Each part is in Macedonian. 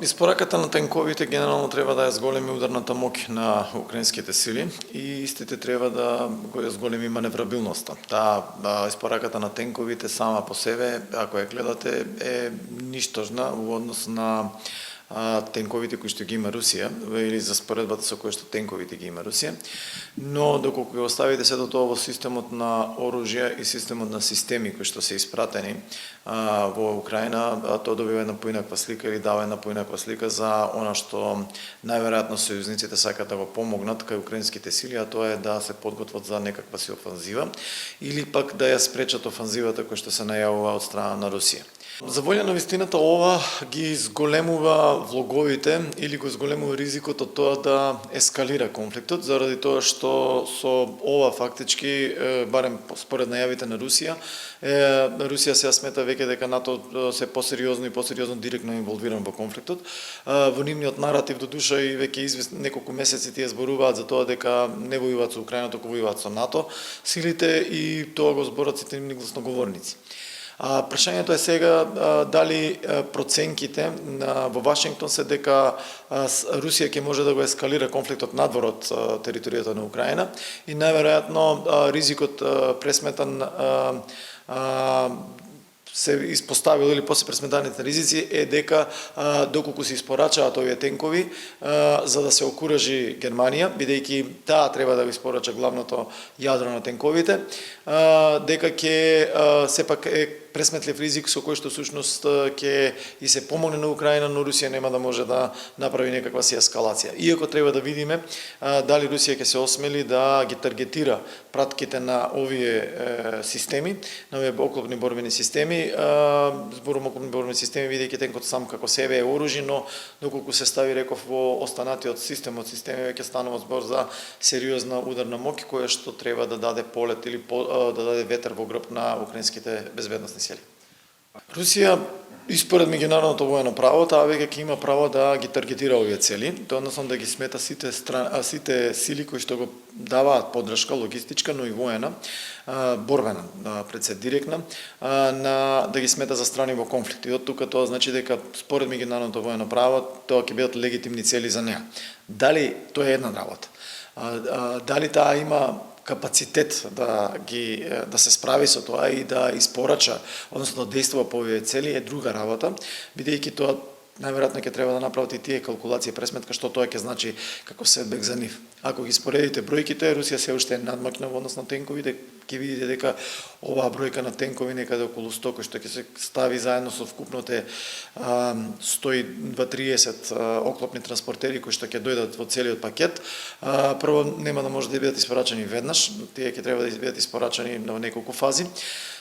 Испораката на тенковите генерално треба да ја зголеми ударната моќ на украинските сили и истите треба да го ја зголеми маневрабилноста. Испораката на тенковите сама по себе, ако ја гледате, е ништожна во однос на тенковите кои што ги има Русија, или за споредбата со кои што тенковите ги има Русија, но доколку ја оставите сето тоа во системот на оружја и системот на системи кои што се испратени во Украина, тоа добива една поинаква слика или дава една поинаква слика за она што најверојатно сојузниците сакаат да го помогнат кај украинските сили, а тоа е да се подготват за некаква си офанзива или пак да ја спречат офанзивата која што се најавува од страна на Русија. За волја на вистината, ова ги зголемува влоговите или го зголемува ризикот од тоа да ескалира конфликтот, заради тоа што со ова фактички, барем според најавите на Русија, Русија се смета веќе дека НАТО се посериозно директно инволвиран во конфликтот. Во нивниот наратив до душа и веќе неколку месеци тие зборуваат за тоа дека не војуваат со Украина, туку војуваат со НАТО силите и тоа го зборат сите нивни гласноговорници. Прашањето е сега дали проценките во Вашингтон се дека Русија ќе може да го ескалира конфликтот надвор од територијата на Украина и најверојатно ризикот пресметан се испоставил или после пресметаните ризици е дека доколку се испорачаат овие тенкови за да се окуражи Германија, бидејќи таа треба да го испорача главното јадро на тенковите, дека ќе сепак е пресметлив ризик со кој што всушност ќе и се помогне на Украина, но Русија нема да може да направи некаква си ескалација. Иако треба да видиме дали Русија ќе се осмели да ги таргетира пратките на овие системи, на овие оклопни борбени системи, зборум оклопни борбени системи, бидејќи тенкот сам како себе е оружје, но доколку се стави, реков, во останатиот системи веќе станува збор за сериозна ударна моќ која што треба да даде полет или да даде ветер во грб на украинските безбедносни сили. Русија, испоред меѓународното воено право, таа веќе ќе има право да ги таргетира овие цели, односно да ги смета сите сили кои што го даваат поддршка логистичка, но и воена, борбена, пред се директна, да ги смета за страни во конфликт. И од тука тоа значи дека според меѓународното воено право тоа ќе бидат легитимни цели за неа. Дали тоа е една работа? Дали таа има капацитет да се справи со тоа и да испорача, односно да действува по овие цели е друга работа, бидејќи тоа најверојатно ќе треба да направат и тие калкулации пресметка што тоа ќе значи како сетбек за нив. Ако ги споредите бројките, Русија се уште е надмакна во однос на тенковите, ќе видите дека оваа бројка на тенкови некаде околу 100 кои што ќе се стави заедно со вкупните 120-30 оклопни транспортери кои што ќе дојдат во целиот пакет, прво нема да може да бидат испорачани веднаш, тие ќе треба да бидат испорачани на неколку фази.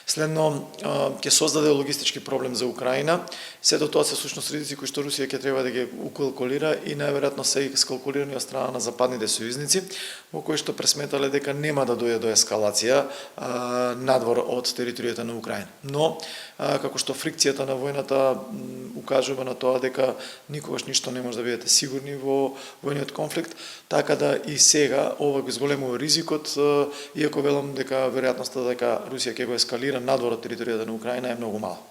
Следно, ќе создаде логистички проблем за Украина. Сето тоа се всушност ризици кои што Русија ќе треба да ги укалкулира и најверојатно се искалкулирани од страна на западните сојузници, во кои што пресметале дека нема да дојде до ескалација надвор од територијата на Украина. Но, како што фрикцијата на војната укажува на тоа дека никогаш ништо не може да бидете сигурни во војниот конфликт, така да и сега ова го зголемува ризикот, иако велам дека веројатноста дека Русија ќе го ескалира надвор од територијата на Украина е многу мала.